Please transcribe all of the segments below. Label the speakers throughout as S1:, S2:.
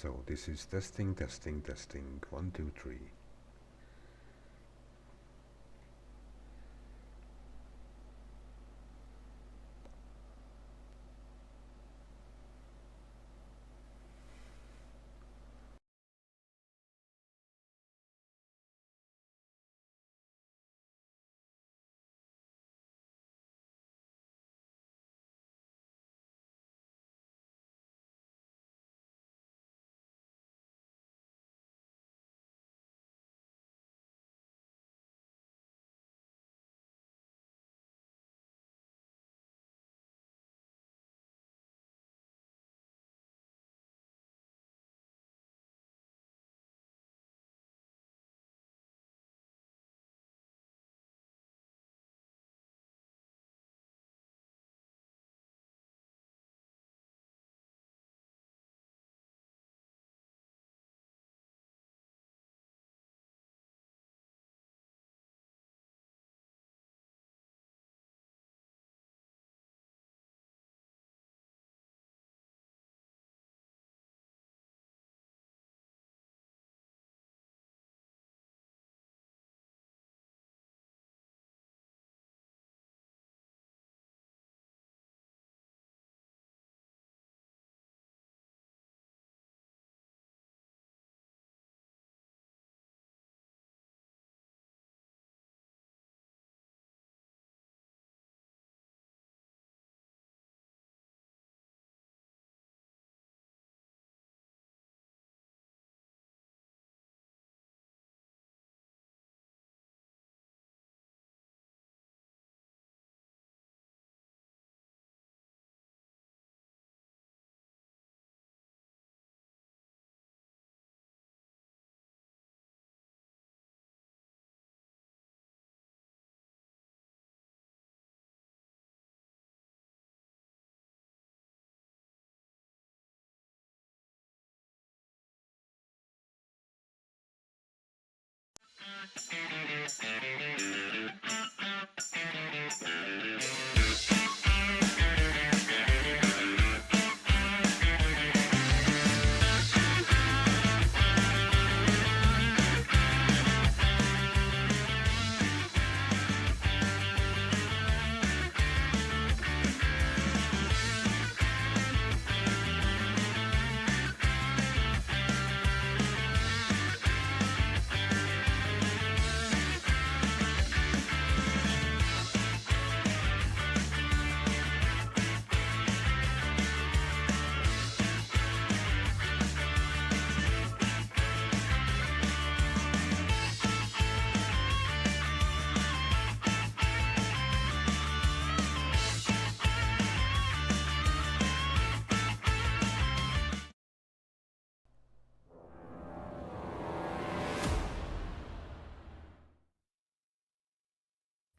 S1: So this is testing, testing, testing. 1, 2, 3.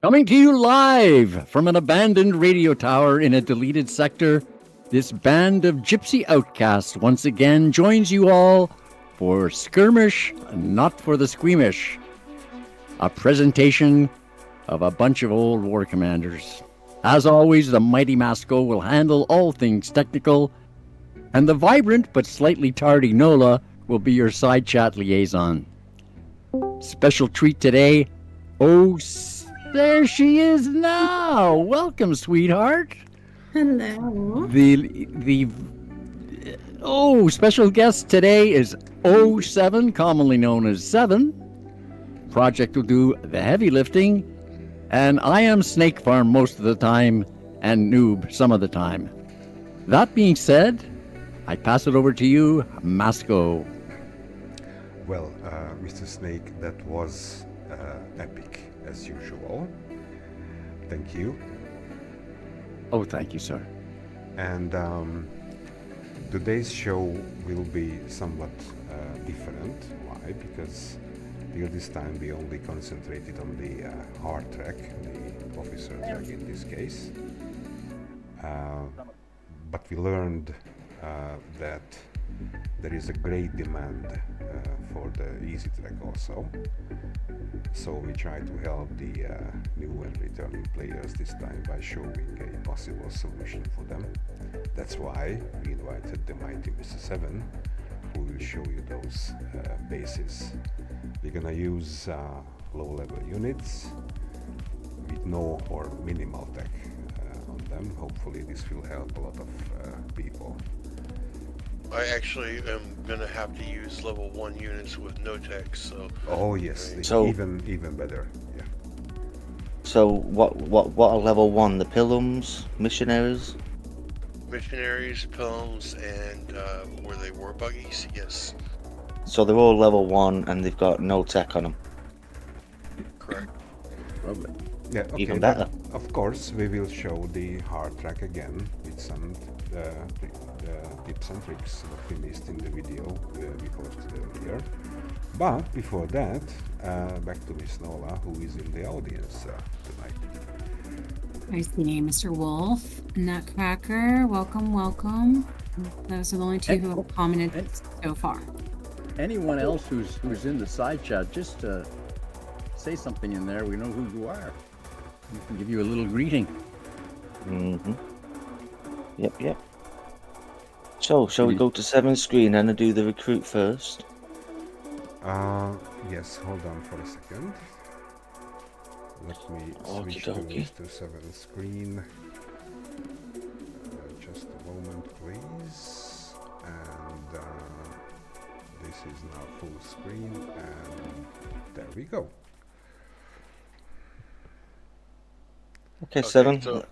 S2: Coming to you live from an abandoned radio tower in a deleted sector, this band of gypsy outcasts once again joins you all for Skirmish, Not for the Squeamish, a presentation of a bunch of old war commanders. As always, the mighty Masco will handle all things technical, and the vibrant but slightly tardy Nola will be your side chat liaison. Special treat today, there she is now. Welcome, sweetheart.
S3: Hello.
S2: The special guest today is 07, commonly known as 7. Project will do the heavy lifting, and I am Snake Farm most of the time and Noob some of the time. That being said, I pass it over to you, Masco.
S1: Well, Mr. Snake, that was epic as usual. Thank you.
S2: Oh, thank you, sir.
S1: And today's show will be somewhat different. Why? Because till this time we only concentrated on the hard track, the officer track in this case. But we learned that there is a great demand for the easy track also. So we try to help the new and returning players this time by showing a possible solution for them. That's why we invited the mighty Mr. 7 who will show you those bases. We're gonna use low-level units with no or minimal tech on them. Hopefully this will help a lot of people.
S4: I actually am gonna have to use level 1 units with no tech, so.
S1: Oh yes,
S5: So-
S1: even better. Yeah.
S5: So what are level 1? The Pilums, Missionaries?
S4: Missionaries, pilums, and were they war buggies? Yes,
S5: So they're all level 1 and they've got no tech on them.
S4: correct.
S2: Lovely.
S1: Yeah, okay,
S5: Even
S1: but
S5: better.
S1: of course, we will show the hard track again with some tips and tricks that we missed in the video we posted earlier. But before that, back to Miss Nola, who is in the audience tonight.
S3: I see Mr. Wolf, Nutcracker. Welcome, welcome. Those are the only two who have commented so far.
S2: Anyone else who's in the side chat, just say something in there. We know who you are. We can give you a little greeting.
S5: Mm-hmm. Yep. So, shall we go to 7 screen and do the recruit first?
S1: Yes, hold on for a second. Let me switch to
S5: Okey-dokey.
S1: Mr. 7 screen. Just a moment, please. And this is now full screen, and there we go.
S5: Okay, 7.
S4: So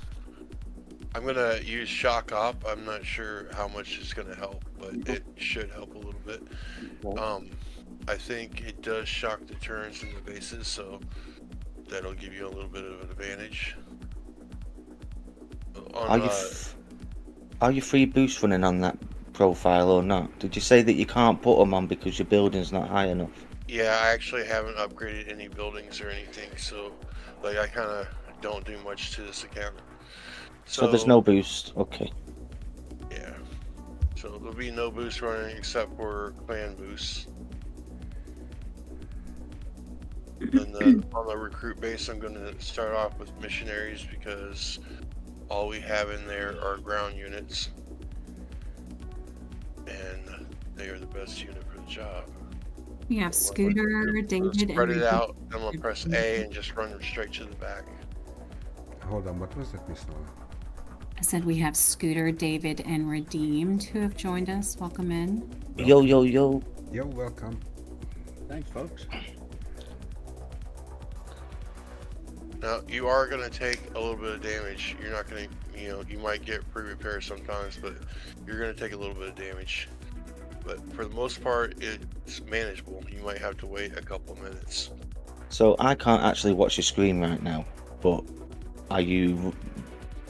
S4: I'm gonna use shock op. I'm not sure how much it's gonna help, but it should help a little bit. I think it does shock the turrets and the bases, so that'll give you a little bit of an advantage.
S5: Are you free boost running on that profile or not? Did you say that you can't put them on because your building's not high enough?
S4: Yeah, I actually haven't upgraded any buildings or anything, so like I kind of don't do much to this account.
S5: So there's no boost. Okay.
S4: Yeah. So there'll be no boost running except for clan boosts. And on the recruit base, I'm going to start off with missionaries because all we have in there are ground units, and they are the best unit for the job.
S3: We have Scooter, David,
S4: Spread it
S3: and
S4: out. I'm going to press A and just run them straight to the back.
S1: Hold on, what was that, Miss Nola?
S3: I said we have Scooter, David, and Redeemed who have joined us. Welcome in.
S5: Yo.
S1: Yo, welcome.
S2: Thanks, folks.
S4: Now, you are going to take a little bit of damage. You're not going to, you might get pre-repair sometimes, but you're going to take a little bit of damage. But for the most part, it's manageable. You might have to wait a couple of minutes.
S5: So I can't actually watch your screen right now, but are you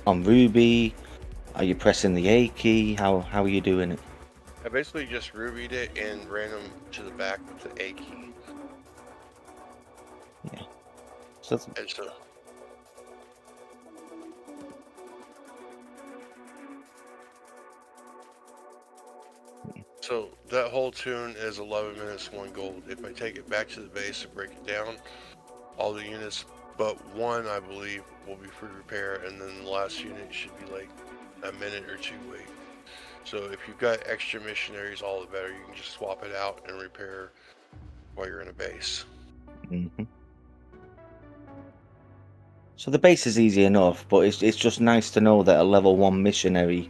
S5: on Ruby? Are you pressing the A key? How are you doing it?
S4: I basically just rubied it and ran them to the back with the A key.
S5: Yeah. So
S4: And so that whole tune is 11 minutes, 1 gold. If I take it back to the base and break it down, all the units but one, I believe, will be free repair, and then the last unit should be like a minute or 2 wait. So if you've got extra missionaries, all the better. You can just swap it out and repair while you're in a base.
S5: Mm-hmm. So the base is easy enough, but it's just nice to know that a level 1 missionary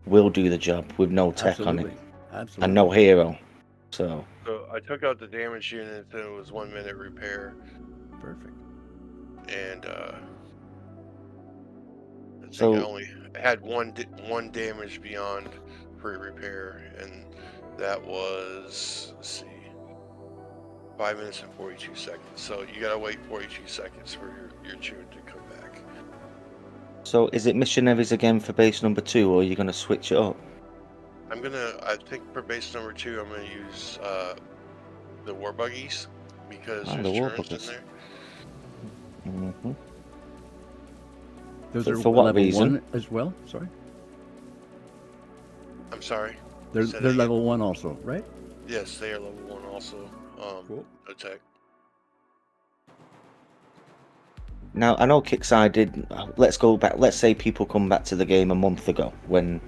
S5: will do the job with no tech on it.
S2: Absolutely.
S5: And no hero. So
S4: I took out the damage unit, and it was 1 minute repair.
S2: Perfect.
S4: And I think
S5: So-
S4: I only had one damage beyond free repair, and that was, let's see, 5 minutes and 42 seconds. So you gotta wait 42 seconds for your tune to come back.
S5: So is it missionaries again for base number 2, or are you going to switch it up?
S4: I think for base number 2, I'm gonna use the war buggies because
S5: the
S4: there's
S5: war
S4: turns in
S5: buggies.
S4: there.
S5: Mm-hmm.
S2: Those
S5: For-
S2: are
S5: for what
S2: level
S5: reason?
S2: 1 as well? Sorry.
S4: I'm sorry.
S2: They're
S4: Say that
S2: they're
S4: again.
S2: level 1 also, right?
S4: Yes, they are level 1 also.
S2: Cool.
S4: Attack.
S5: Now, I know Kickside did. Let's go back. Let's say people come back to the game a month ago when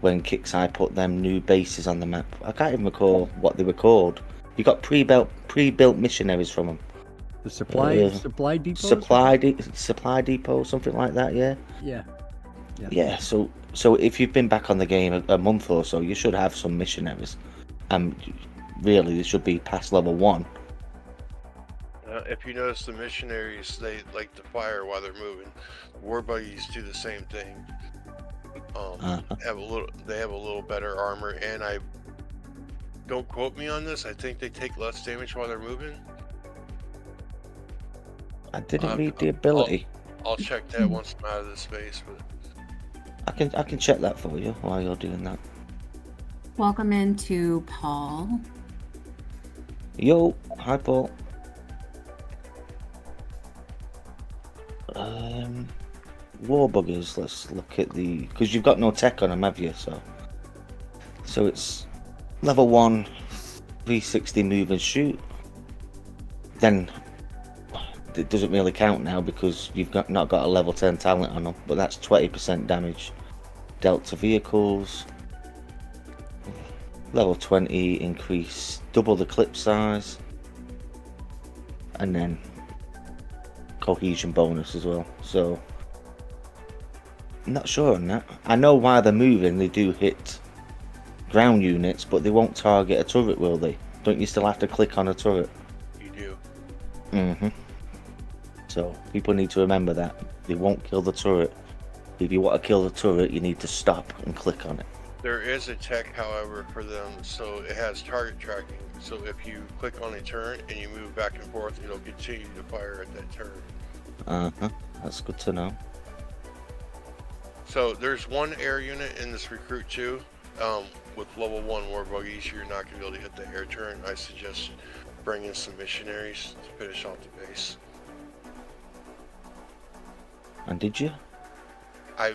S5: when Kixeye put them new bases on the map. I can't even recall what they were called. You got pre-built missionaries from them.
S2: The supply depot.
S5: Supply depot, something like that. Yeah.
S2: Yeah.
S5: Yeah. So if you've been back on the game a month or so, you should have some missionaries. Really, they should be past level 1.
S4: If you notice, the missionaries, they like to fire while they're moving. War buggies do the same thing. They have a little better armor, and don't quote me on this. I think they take less damage while they're moving.
S5: I didn't read the ability.
S4: I'll check that once I'm out of the space, but
S5: I can check that for you while you're doing that.
S3: Welcome into Paul.
S5: Yo, hi Paul. War buggers. Let's look at because you've got no tech on them, have you? So it's level 1, 360 move and shoot. Then it doesn't really count now because you've not got a level 10 talent on them. But that's 20% damage dealt to vehicles. Level 20 increase, double the clip size, and then cohesion bonus as well. So I'm not sure on that. I know while they're moving they do hit ground units, but they won't target a turret, will they? Don't you still have to click on a turret?
S4: you do.
S5: So people need to remember that they won't kill the turret. If you want to kill the turret, you need to stop and click on it.
S4: There is a tech, however, for them, so it has target tracking. So if you click on a turret and you move back and forth, it'll continue to fire at that turret.
S5: That's good to know.
S4: So there's one air unit in this recruit too. With level 1 war buggies, you're not going to be able to hit the air turret. I suggest bringing some missionaries to finish off the base.
S5: And did you?
S4: I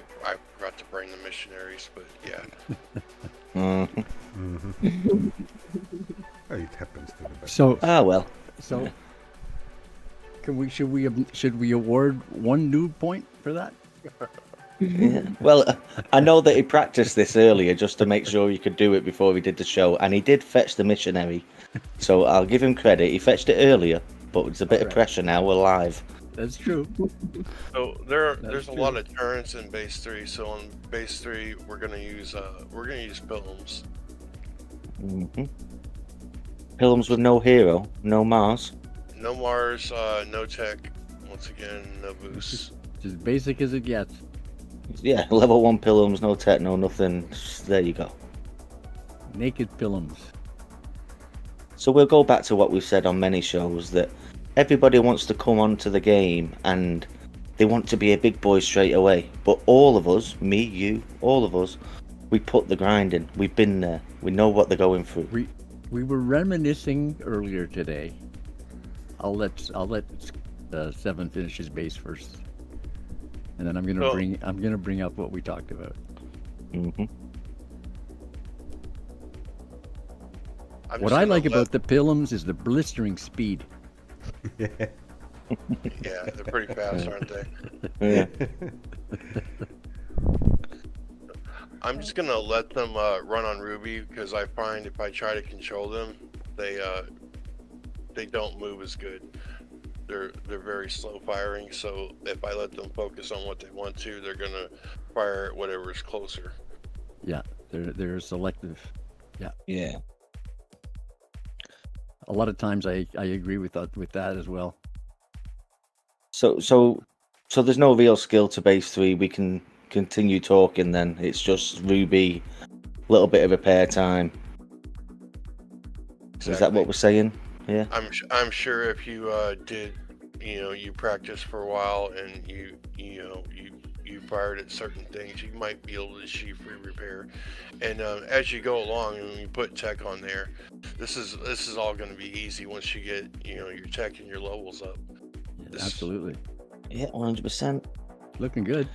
S4: forgot to bring the missionaries, but yeah.
S1: Oh, it happens to the best.
S2: So
S5: Well.
S2: So should we award 1 new point for that?
S5: Yeah. Well, I know that he practiced this earlier just to make sure he could do it before we did the show, and he did fetch the missionary. So I'll give him credit. He fetched it earlier, but it's a bit of pressure now. We're live.
S2: That's true.
S4: So there's a lot of turrets in base 3. So on base 3, we're gonna use Pilums.
S5: Pilums with no hero, no Mars.
S4: No Mars, no tech. Once again, no boost.
S2: As basic as it gets.
S5: Yeah, level 1 Pilums, no tech, no nothing. There you go.
S2: Naked Pilums.
S5: So we'll go back to what we've said on many shows, that everybody wants to come onto the game and they want to be a big boy straight away. But all of us, me, you, all of us, we put the grind in. We've been there. We know what they're going through.
S2: We were reminiscing earlier today. I'll let Seven finish his base first, and then I'm gonna bring up what we talked about. What I like about the Pilums is the blistering speed.
S4: Yeah, they're pretty fast, aren't they?
S5: Yeah.
S4: I'm just gonna let them run on Ruby because I find if I try to control them, they don't move as good. They're very slow firing. So if I let them focus on what they want to, they're gonna fire at whatever's closer.
S2: Yeah, they're selective.
S5: Yeah.
S2: A lot of times I agree with that as well.
S5: So there's no real skill to base 3. We can continue talking then. It's just Ruby, little bit of repair time.
S4: Exactly.
S5: Is that what we're saying? Yeah.
S4: I'm sure if you did, you practice for a while and you fired at certain things, you might be able to achieve free repair. And as you go along and you put tech on there, this is all going to be easy once you get your tech and your levels up.
S2: Absolutely.
S5: Yeah, 100%.
S2: Looking good.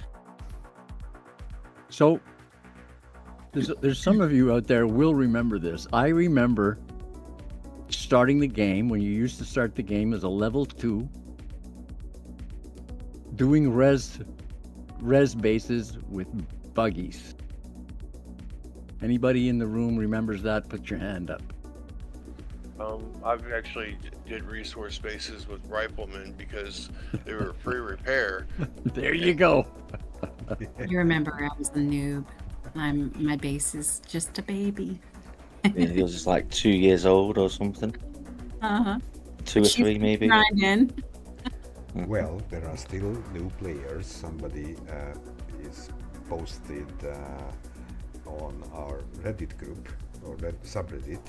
S2: So there's some of you out there will remember this. I remember starting the game when you used to start the game as a level 2, doing res bases with buggies. Anybody in the room remembers that? Put your hand up.
S4: I've actually did resource spaces with riflemen because they were free repair.
S2: There you go.
S3: You remember I was a noob. My base is just a baby.
S5: Yeah, he was just like 2 years old or something.
S3: Uh-huh.
S5: 2 or 3 maybe.
S3: Grinding.
S1: Well, there are still new players. Somebody is posted on our Reddit group or subreddit,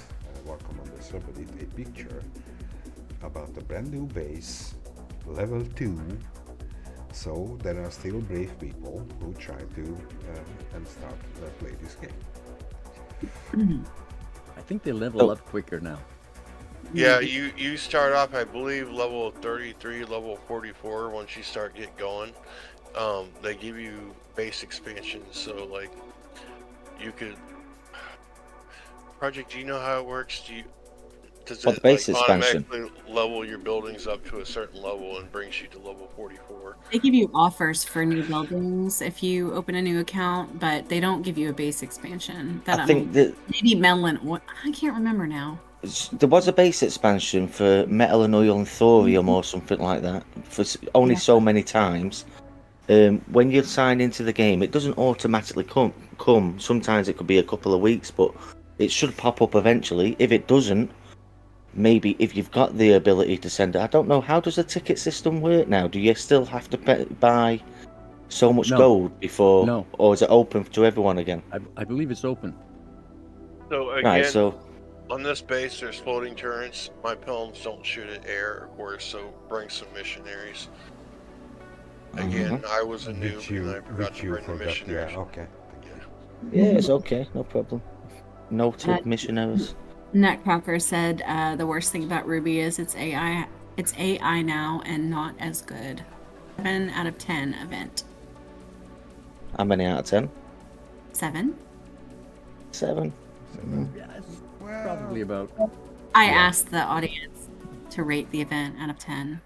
S1: welcome on the subreddit, a picture about a brand new base, level 2. So there are still brave people who try to and start play this game.
S2: I think they level up quicker now.
S4: Yeah, you start off, I believe, level 33, level 44. Once you start going, they give you base expansions. So like, you could Project. Do you know how it works? Does
S5: What
S4: it
S5: base
S4: like
S5: expansion?
S4: automatically level your buildings up to a certain level and brings you to level 44?
S3: They give you offers for new buildings if you open a new account, but they don't give you a base expansion.
S5: I think that
S3: Maybe Melon. I can't remember now.
S5: there was a base expansion for metal and oil and thorium or something like that for only so many times. When you sign into the game, it doesn't automatically come. Sometimes it could be a couple of weeks, but it should pop up eventually. If it doesn't, maybe if you've got the ability to send it. I don't know, how does the ticket system work now? Do you still have to buy so much gold before?
S2: No.
S5: Or is it open to everyone again?
S2: I believe it's open.
S4: So again,
S5: Right, so
S4: on this base, there's floating turrets. My pilms don't shoot at air, of course, so bring some missionaries. Again, I was a noob and I forgot to bring the missionaries.
S1: Yeah, okay.
S5: yeah, it's okay, no problem. Noted missionaries.
S3: Nutcracker said the worst thing about Ruby is it's AI. It's AI now and not as good. 7 out of 10 event.
S5: How many out of 10?
S3: 7.
S5: 7.
S2: Yes, probably about.
S3: I asked the audience to rate the event out of 10.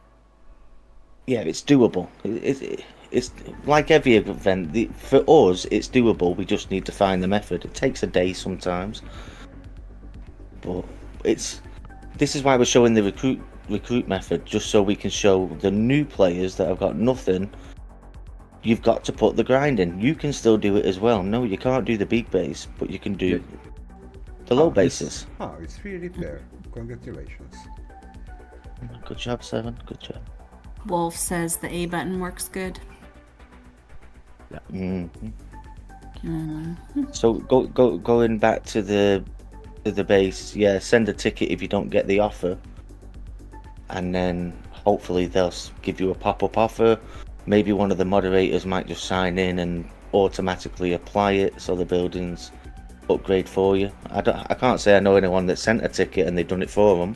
S5: Yeah, it's doable. It's like every event. For us, it's doable. We just need to find the method. It takes a day sometimes, but this is why we're showing the recruit method, just so we can show the new players that have got nothing. You've got to put the grind in. You can still do it as well. No, you can't do the big base, but you can do the low bases.
S1: It's free repair. Congratulations.
S5: Good job, 7. Good job.
S3: Wolf says the A button works good.
S5: So going back to the base, yeah, send a ticket if you don't get the offer, and then hopefully they'll give you a pop-up offer. Maybe one of the moderators might just sign in and automatically apply it so the buildings upgrade for you. I can't say I know anyone that sent a ticket and they've done it for them,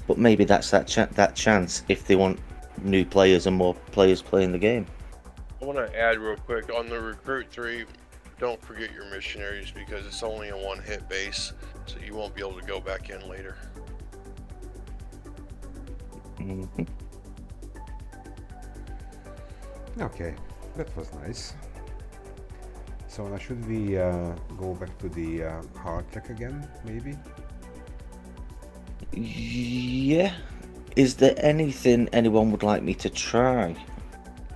S5: but maybe that's that chance if they want new players and more players playing the game.
S4: I want to add real quick on the recruit 3. Don't forget your missionaries because it's only a one-hit base, so you won't be able to go back in later.
S1: Okay, that was nice. So now should we go back to the hard track again, maybe?
S5: Yeah. Is there anything anyone would like me to try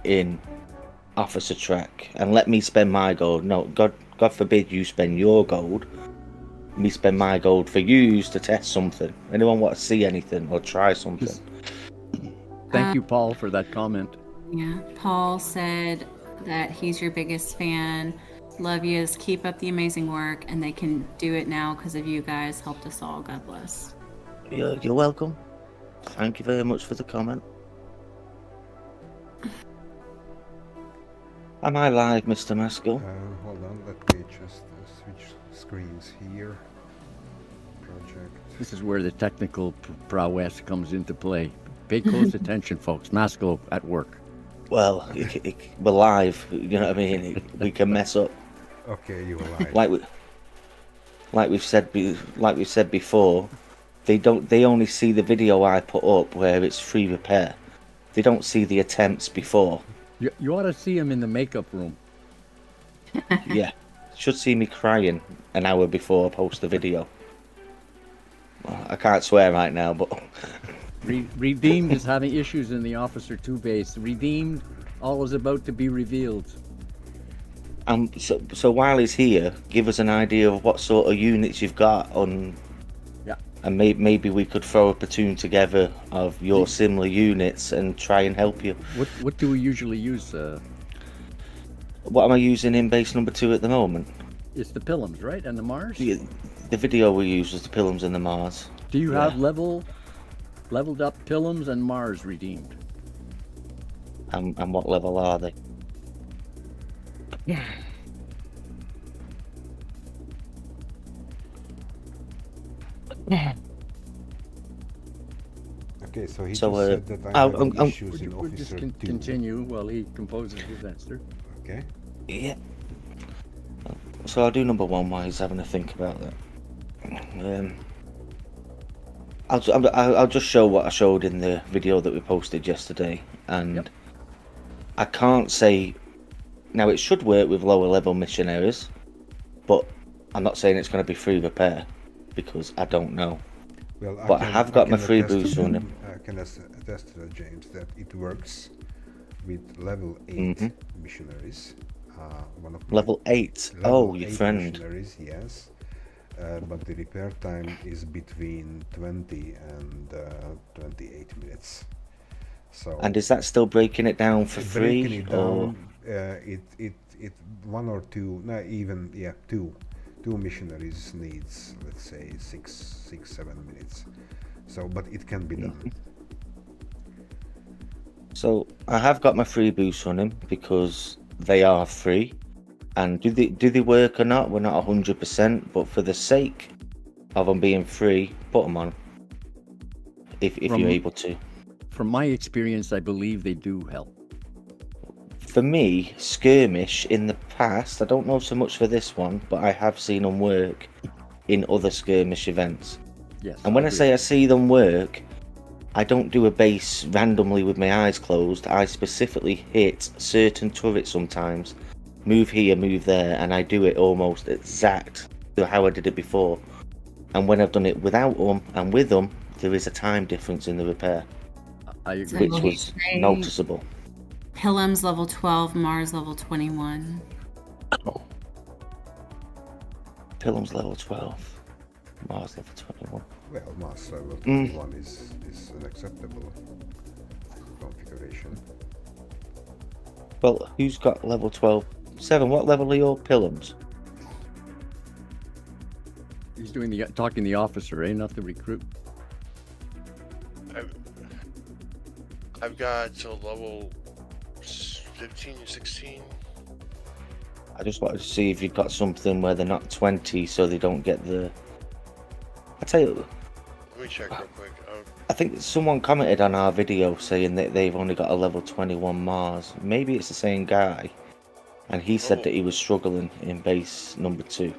S5: in Officer Track? And let me spend my gold. No, God forbid you spend your gold. Me spend my gold for you to test something. Anyone want to see anything or try something?
S2: Thank you, Paul, for that comment.
S3: Yeah, Paul said that he's your biggest fan. Love yous. Keep up the amazing work, and they can do it now because of you guys. Helped us all. God bless.
S5: You're welcome. Thank you very much for the comment. Am I live, Mr. Maskell?
S1: Hold on, let me just switch screens here. Project.
S2: This is where the technical prowess comes into play. Pay close attention, folks. Masco at work.
S5: Well, we're live. You know what I mean? We can mess up.
S1: Okay, you were live.
S5: Like we've said before. They only see the video I put up where it's free repair. They don't see the attempts before.
S2: You ought to see him in the makeup room.
S5: Yeah, should see me crying an hour before I post the video. Well, I can't swear right now, but
S2: Redeemed is having issues in the Officer 2 base. Redeemed, all is about to be revealed.
S5: So while he's here, give us an idea of what sort of units you've got on.
S2: Yeah.
S5: And maybe we could throw a platoon together of your similar units and try and help you.
S2: What do we usually use?
S5: What am I using in base number 2 at the moment?
S2: It's the Pilums, right? And the Mars?
S5: The video we used was the Pilums and the Mars.
S2: Do you have leveled up Pilums and Mars redeemed?
S5: And what level are they? Yeah.
S1: Okay, so he
S5: So,
S1: just said that I'm having issues
S2: Would
S1: in
S2: you just
S1: Officer 2.
S2: continue while he composes his answer?
S1: Okay.
S5: Yeah. So I'll do number 1 while he's having a think about that. I'll just show what I showed in the video that we posted yesterday, and
S2: Yep.
S5: I can't say now it should work with lower level missionaries, but I'm not saying it's going to be free repair because I don't know.
S1: Well,
S5: But I have got my free
S1: attest to
S5: boost on
S1: that-
S5: him.
S1: I can attest to that, James, that it works with level 8
S5: Mhm.
S1: missionaries. One of my
S5: Level 8.
S1: level
S5: Oh, your
S1: 8
S5: friend.
S1: missionaries, yes. But the repair time is between 20 and 28 minutes. So
S5: And is that still breaking it down for free?
S1: breaking it
S5: Or
S1: down, it one or two, no, even two missionaries needs, let's say, 7 minutes. So, but it can be done.
S5: So I have got my free boosts on him because they are free. And do they work or not? We're not 100%, but for the sake of them being free, put them on. If you're able to.
S2: From my experience, I believe they do help.
S5: For me, Skirmish in the past, I don't know so much for this one, but I have seen them work in other Skirmish events.
S2: Yes.
S5: And when I say I see them work, I don't do a base randomly with my eyes closed. I specifically hit certain turrets sometimes, move here, move there, and I do it almost exact to how I did it before. And when I've done it without them and with them, there is a time difference in the repair,
S2: I agree.
S3: So
S5: which
S3: will
S5: was
S3: you say
S5: noticeable.
S3: Pilum's level 12, Mars level 21.
S5: Pilum's level 12, Mars level 21.
S1: Well, Mass level 21 is an acceptable configuration.
S5: Well, who's got level 12? 7, what level are your Pilums?
S2: He's doing talking the officer, eh? Not the recruit.
S4: I've got to level 15 or 16.
S5: I just wanted to see if you've got something where they're not 20 so they don't get the... I tell you,
S4: Let me check real quick.
S5: I think someone commented on our video saying that they've only got a level 21 Mars. Maybe it's the same guy. And he said that he was struggling in base number 2.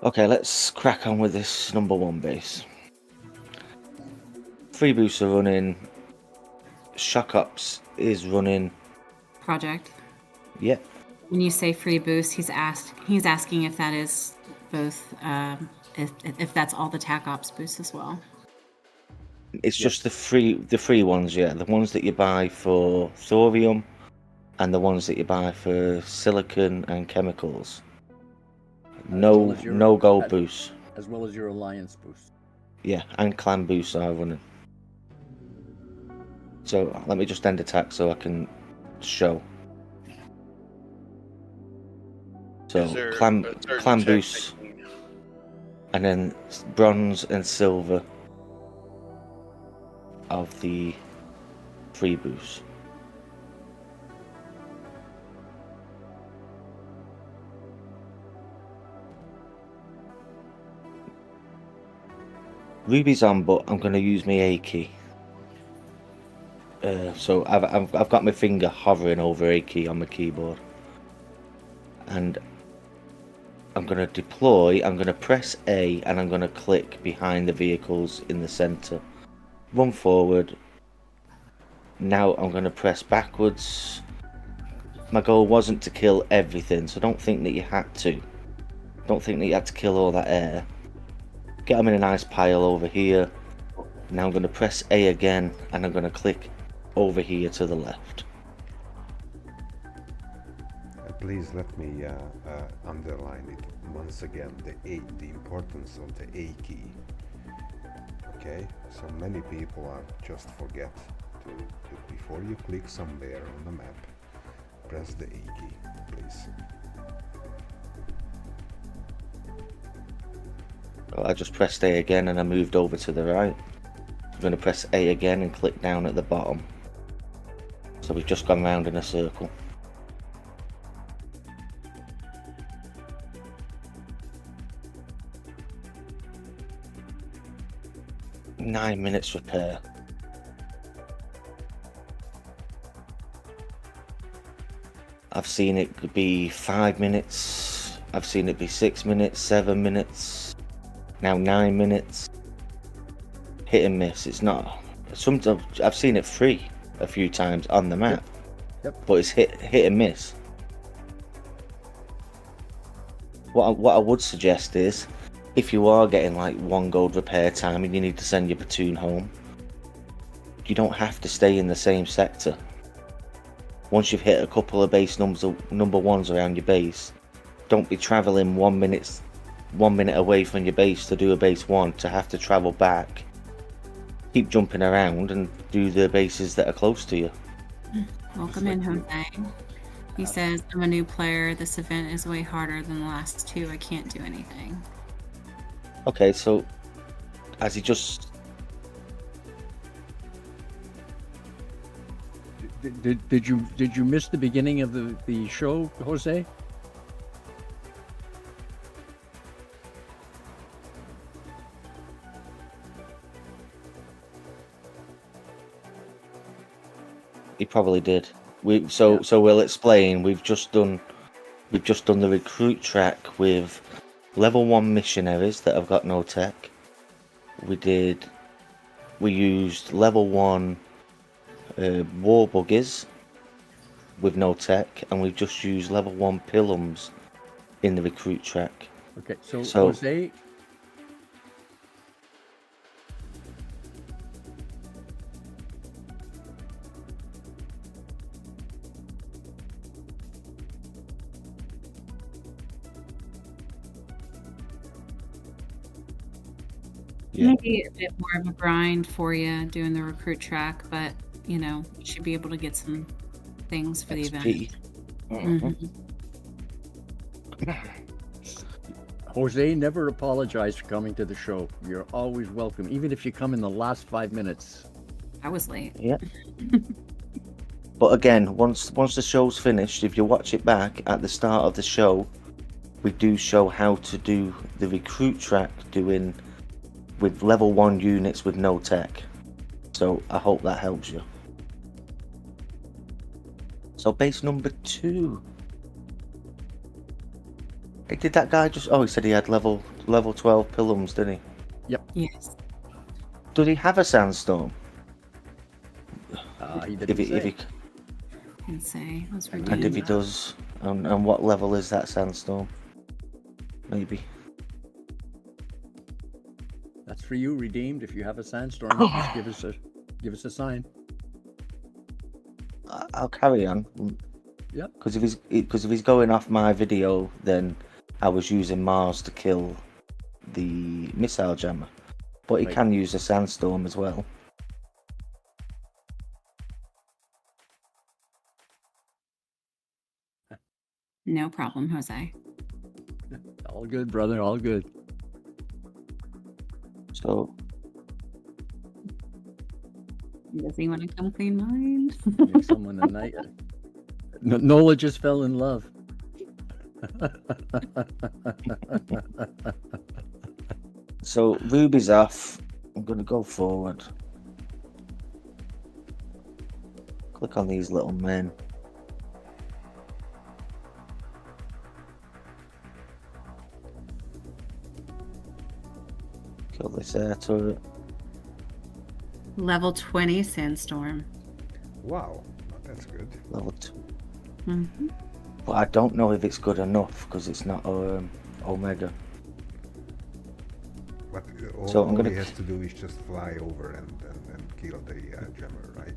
S5: Okay, let's crack on with this number 1 base. Free boosts are running. Shock Ops is running.
S3: Project.
S5: Yep.
S3: When you say free boost, he's asking if that is both, if that's all the TAC Ops boosts as well.
S5: It's just the free ones, yeah. The ones that you buy for thorium and the ones that you buy for silicon and chemicals. No gold boosts.
S2: As well as your alliance boost.
S5: Yeah, and clan boosts are running. So let me just end attack so I can show. So
S4: Is there
S5: clan
S4: a certain
S5: clan
S4: tech
S5: boosts,
S4: that you-
S5: and then bronze and silver of the free boosts. Ruby's on, but I'm going to use my A key. So I've got my finger hovering over A key on my keyboard, and I'm going to deploy. I'm going to press A, and I'm going to click behind the vehicles in the center. Run forward. Now I'm going to press backwards. my goal wasn't to kill everything, so don't think that you had to. Don't think that you had to kill all that air. Get them in a nice pile over here. Now I'm going to press A again, and I'm going to click over here to the left.
S1: Please let me underline it once again, the importance of the A key. Okay, so many people are just forget to before you click somewhere on the map, press the A key, please.
S5: I just pressed A again and I moved over to the right. I'm going to press A again and click down at the bottom. So we've just gone round in a circle. Nine minutes repair. I've seen it be 5 minutes. I've seen it be 6 minutes, 7 minutes. Now 9 minutes. Hit and miss. It's not. Sometimes I've seen it free a few times on the map.
S2: Yep.
S5: But it's hit and miss. What I would suggest is, if you are getting like 1 gold repair time and you need to send your platoon home, you don't have to stay in the same sector. Once you've hit a couple of base number ones around your base, don't be travelling 1 minute away from your base to do a base 1 to have to travel back. Keep jumping around and do the bases that are close to you.
S3: Welcome in, Jose. He says, I'm a new player. This event is way harder than the last 2. I can't do anything.
S5: Okay, so as he just...
S2: Did you miss the beginning of the show, Jose?
S5: He probably did. So we'll explain. We've just done the recruit track with level 1 missionaries that have got no tech. We used level 1 war buggies with no tech, and we've just used level 1 pilums in the recruit track.
S2: Okay, so Jose.
S5: Yeah.
S3: Maybe a bit more of a grind for you doing the recruit track, but you should be able to get some things for the
S5: XP.
S3: event.
S2: Jose, never apologize for coming to the show. You're always welcome, even if you come in the last 5 minutes.
S3: I was late.
S5: Yeah. But again, once the show's finished, if you watch it back at the start of the show, we do show how to do the recruit track with level 1 units with no tech. So I hope that helps you. So base number 2. Hey, did that guy just... Oh, he said he had level 12 pilums, didn't he?
S3: Yes.
S5: Did he have a sandstorm?
S2: He didn't say.
S3: Can say. Let's
S5: And
S3: redo
S5: if he
S3: that.
S5: does, and what level is that sandstorm? Maybe.
S2: That's for you, Redeemed. If you have a sandstorm, just give us a sign.
S5: I'll carry on.
S2: Yep.
S5: Because if he's going off my video, then I was using Mars to kill the missile jammer, but he
S2: Right.
S5: can use a sandstorm as well.
S3: No problem, Jose.
S2: All good, brother. All good.
S5: So
S3: Does he want to come clean mine?
S2: Make someone a night. Nola just fell in love.
S5: so Ruby's off. I'm gonna go forward. Click on these little men. Kill this air turret.
S3: Level 20 sandstorm.
S1: Wow, that's good.
S5: Level 2.
S3: Mhm.
S5: But I don't know if it's good enough because it's not Omega.
S1: But
S5: So I'm
S1: all
S5: gonna
S1: he has to do is just fly over and kill the jammer, right?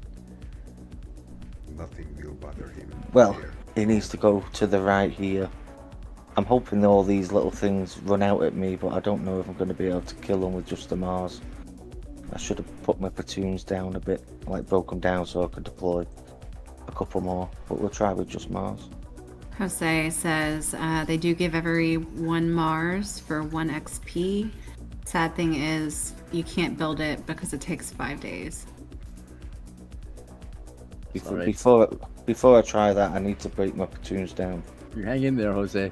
S1: Nothing will bother him.
S5: Well,
S1: there.
S5: he needs to go to the right here. I'm hoping all these little things run out at me, but I don't know if I'm going to be able to kill them with just the Mars. I should have put my platoons down a bit, like broke them down so I could deploy a couple more, but we'll try with just Mars.
S3: Jose says they do give every one Mars for 1 XP. Sad thing is you can't build it because it takes 5 days.
S5: Before I try that, I need to break my platoons down.
S2: You hang in there, Jose.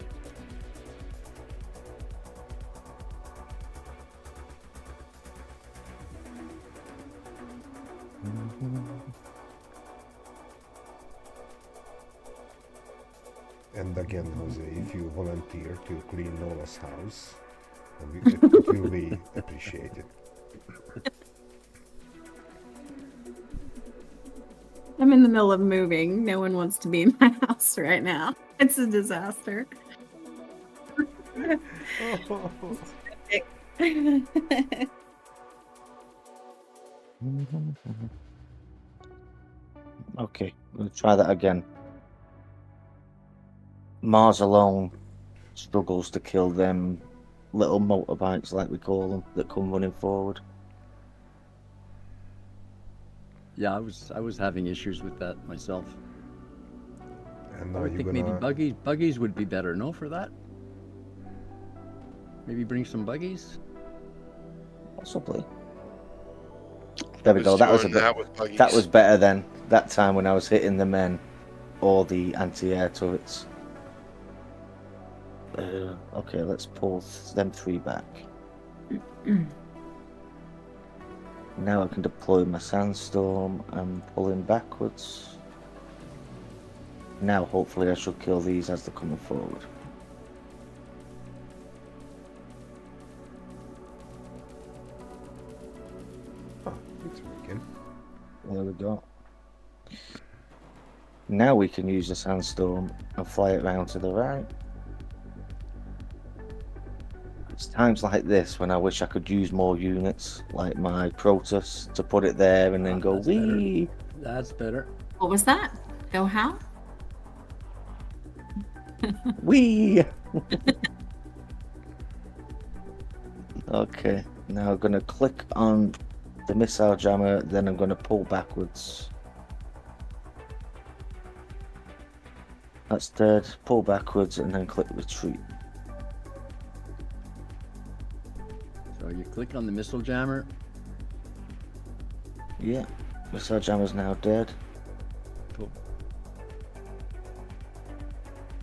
S1: And again, Jose, if you volunteer to clean Nola's house, it will be appreciated.
S3: I'm in the middle of moving. No one wants to be in my house right now. It's a disaster.
S5: Okay, we'll try that again. Mars alone struggles to kill them little motorbikes, like we call them, that come running forward.
S2: Yeah, I was having issues with that myself.
S1: And
S2: I
S1: now
S2: would
S1: you're
S2: think
S1: gonna...
S2: maybe buggies would be better, no, for that? Maybe bring some buggies?
S5: Possibly. There we
S4: Was
S5: go. That was a
S4: doing
S5: bit.
S4: with buggies.
S5: That was better than that time when I was hitting the men or the anti-air turrets. Okay, let's pull them 3 back. Now I can deploy my sandstorm and pull him backwards. Now hopefully I should kill these as they're coming forward.
S1: Oh, it's working.
S5: There we go. Now we can use the sandstorm and fly it round to the right. It's times like this when I wish I could use more units, like my Protoss, to put it there and then go
S2: That's better.
S5: wee.
S2: That's better.
S3: What was that? Go how?
S5: Wee. Okay, now I'm gonna click on the missile jammer, then I'm gonna pull backwards. That's dead. Pull backwards and then click retreat.
S2: So you click on the missile jammer.
S5: Yeah, missile jammer's now dead.
S2: Cool.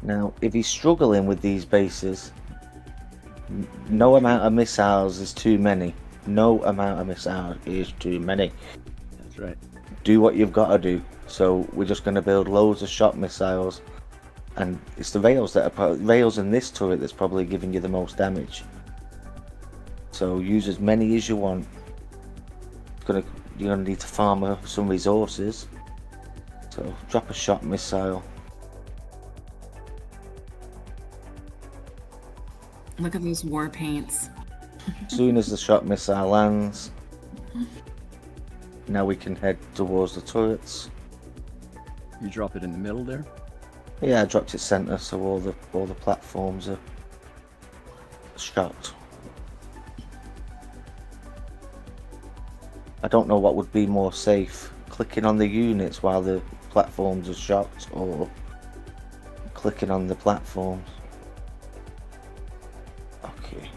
S5: Now, if he's struggling with these bases, no amount of missiles is too many. No amount of missiles is too many.
S2: That's right.
S5: Do what you've got to do. So we're just going to build loads of shot missiles, and it's the rails that are rails in this turret that's probably giving you the most damage. So use as many as you want. You're gonna need to farm some resources. So drop a shot missile.
S3: Look at those war paints.
S5: As soon as the shot missile lands, now we can head towards the turrets.
S2: You drop it in the middle there.
S5: Yeah, I dropped it center, so all the platforms are shot. I don't know what would be more safe, clicking on the units while the platforms are shot, or clicking on the platforms. Okay.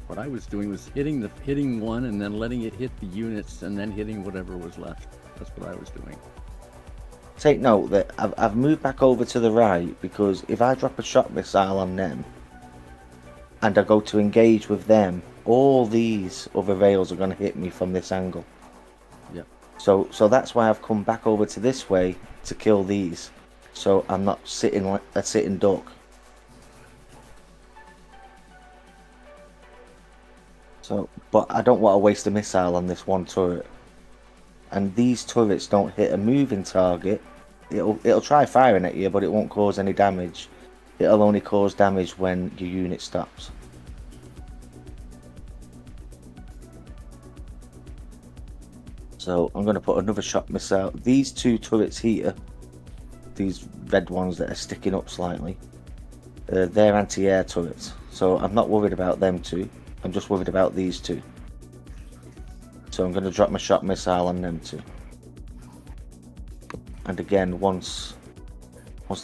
S2: What I was doing was hitting one and then letting it hit the units and then hitting whatever was left. That's what I was doing.
S5: Take note that I've moved back over to the right because if I drop a shot missile on them and I go to engage with them, all these other rails are going to hit me from this angle.
S2: Yep.
S5: So that's why I've come back over to this way to kill these. So I'm not sitting like a sitting duck. So, but I don't want to waste a missile on this one turret. and these turrets don't hit a moving target, it'll try firing at you, but it won't cause any damage. It'll only cause damage when your unit stops. So I'm going to put another shock missile. These two turrets here, these red ones that are sticking up slightly, they're anti-air turrets. So I'm not worried about them two. I'm just worried about these two. So I'm going to drop my shock missile on them two. And again, once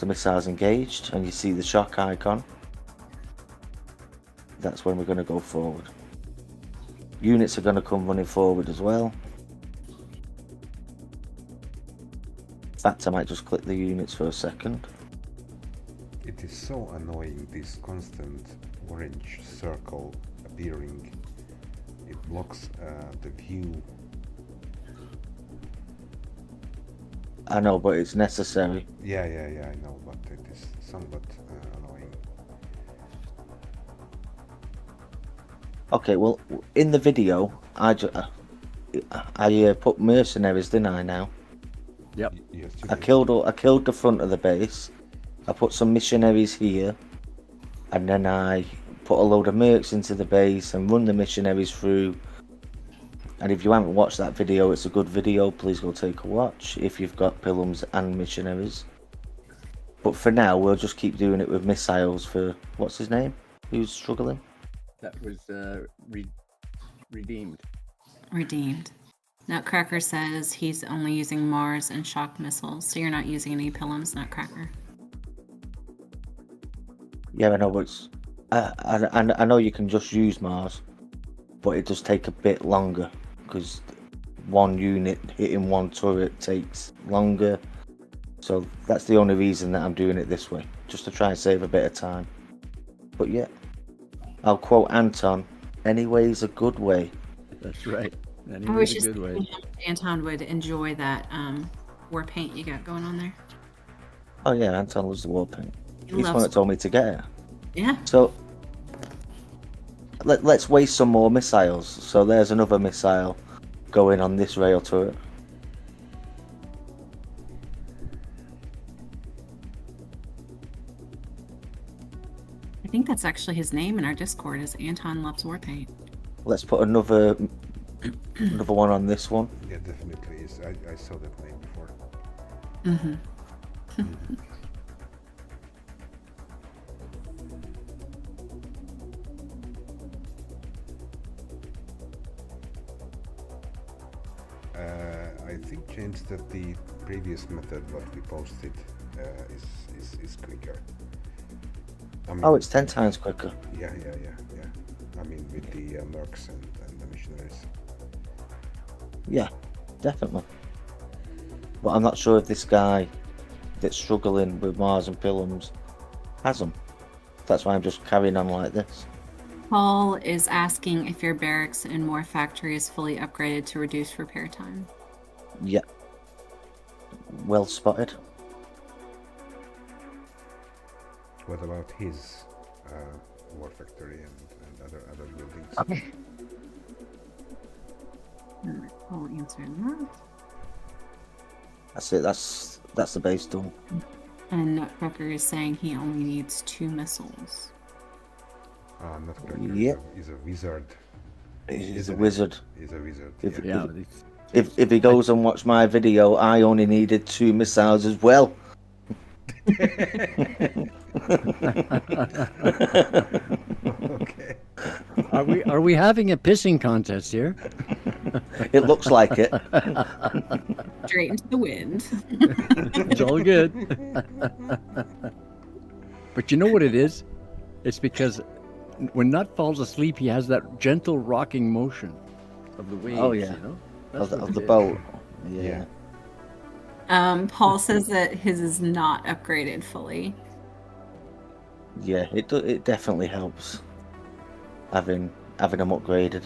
S5: the missile's engaged and you see the shock icon, that's when we're going to go forward. Units are going to come running forward as well. In fact, I might just click the units for a second.
S1: It is so annoying, this constant orange circle appearing. It blocks the view.
S5: I know, but it's necessary.
S1: Yeah, I know, but it is somewhat annoying.
S5: Okay, well, in the video, I put mercenaries, didn't I? Now
S2: Yep.
S1: Yes,
S5: I killed the front of the base. I put some missionaries here, and then I put a load of mercs into the base and run the missionaries through. And if you haven't watched that video, it's a good video. Please go take a watch if you've got pilums and missionaries. But for now, we'll just keep doing it with missiles for what's his name? Who's struggling?
S2: That was redeemed.
S3: Redeemed. Nutcracker says he's only using Mars and shock missiles, so you're not using any pilums, Nutcracker.
S5: Yeah, I know, but I know you can just use Mars, but it does take a bit longer because one unit hitting one turret takes longer. So that's the only reason that I'm doing it this way, just to try and save a bit of time. But yeah, I'll quote Anton, "Anyway's a good way."
S2: That's right.
S3: I was
S2: Anyways, a
S3: just
S2: good way.
S3: thinking Anton would enjoy that war paint you got going on there.
S5: Oh yeah, Anton loves the war paint.
S3: He
S5: He's the one
S3: loves
S5: that told me to get it.
S3: Yeah.
S5: So let's waste some more missiles. So there's another missile going on this rail turret.
S3: I think that's actually his name in our Discord is Anton Loves War Paint.
S5: Let's put another one on this one.
S1: Yeah, definitely is. I saw that name before.
S3: Mm-hmm.
S1: I think, James, that the previous method what we posted is quicker. I mean,
S5: Oh, it's 10 times quicker.
S1: yeah. I mean, with the mercs and the missionaries.
S5: Yeah, definitely. But I'm not sure if this guy that's struggling with Mars and Pilums has them. That's why I'm just carrying on like this.
S3: Paul is asking if your barracks in Moore Factory is fully upgraded to reduce repair time.
S5: Yeah. Well spotted.
S1: What about his war factory and other buildings?
S3: Alright, Paul answered that.
S5: That's it. That's the base done.
S3: And Nutcracker is saying he only needs 2 missiles.
S1: Nutcracker
S5: Yep.
S1: is a wizard.
S5: He's
S1: Isn't
S5: a
S1: it?
S5: wizard.
S1: He's a wizard.
S5: If-
S1: yeah.
S2: Yeah.
S5: If he goes and watch my video, I only needed 2 missiles as well.
S1: Okay.
S2: Are we having a pissing contest here?
S5: It looks like it.
S3: Straight into the wind.
S2: It's all good. But you know what it is? It's because when Nut falls asleep, he has that gentle rocking motion of the waves.
S5: Oh, yeah.
S2: You know?
S5: Of
S2: That's what
S5: the
S2: it is.
S5: boat. Yeah.
S3: Paul says that his is not upgraded fully.
S5: Yeah, it definitely helps having them upgraded.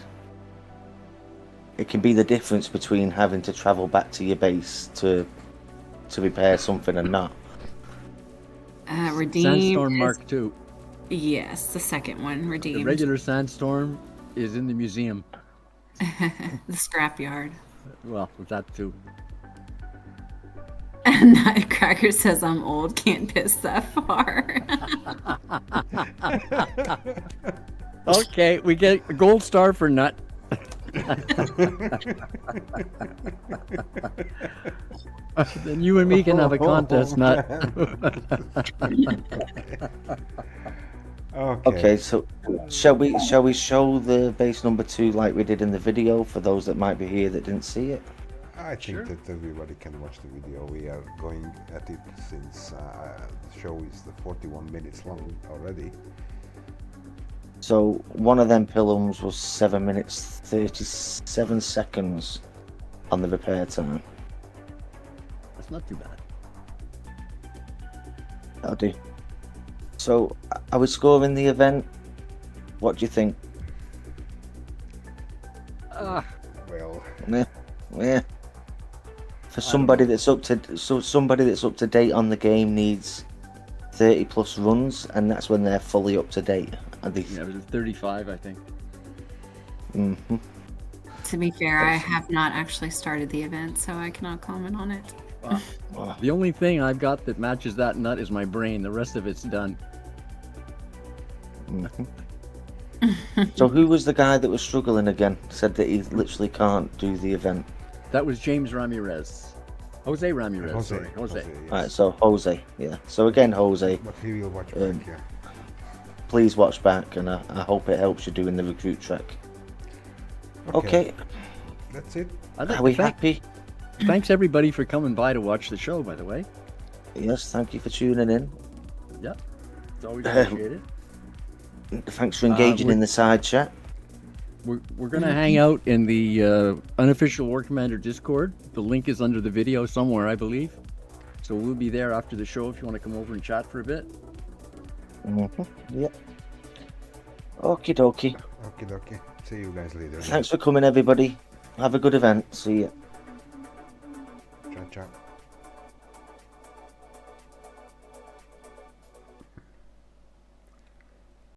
S5: It can be the difference between having to travel back to your base to repair something and not.
S3: Redeemed.
S2: Sandstorm
S3: is-
S2: Mark II.
S3: Yes, the second one,
S2: The
S3: redeemed.
S2: regular Sandstorm is in the museum.
S3: The scrapyard.
S2: Well, that too.
S3: And Nutcracker says I'm old, can't piss that far.
S2: Okay, we get a gold star for Nut. Then you and me can have a contest, Nut.
S5: Okay, so shall we show the base number 2 like we did in the video for those that might be here that didn't see it?
S1: I think
S2: Sure.
S1: that everybody can watch the video. We are going at it since the show is the 41 minutes long already.
S5: So one of them pilums was 7 minutes 37 seconds on the repair time.
S2: That's not too bad.
S5: That'll do. So are we scoring the event? What do you think?
S1: Well,
S5: Yeah. For somebody that's up to date on the game needs 30 plus runs, and that's when they're fully up to date.
S2: Yeah, it was 35, I think.
S5: Mm-hmm.
S3: To be fair, I have not actually started the event, so I cannot comment on it.
S2: The only thing I've got that matches that Nut is my brain. The rest of it's done.
S5: So who was the guy that was struggling again? Said that he literally can't do the event.
S2: That was James Ramirez. Jose Ramirez,
S1: Jose.
S2: sorry. Jose.
S1: Yes.
S5: Right, so Jose, yeah. So again, Jose,
S1: But he will watch
S5: Um,
S1: back, yeah.
S5: please watch back, and I hope it helps you doing the recruit track. Okay,
S1: That's it.
S2: I'd like
S5: are we
S2: to thank-
S5: happy?
S2: Thanks everybody for coming by to watch the show, by the way.
S5: Yes, thank you for tuning in.
S2: Yep. It's always appreciated.
S5: Thanks for engaging in the side chat.
S2: We're going to hang out in the unofficial War Commander Discord. The link is under the video somewhere, I believe. So we'll be there after the show if you want to come over and chat for a bit.
S5: Yep. Okie dokie.
S1: Okay. See you guys later.
S5: Thanks for coming, everybody. Have a good event. See ya.
S1: Ciao, ciao.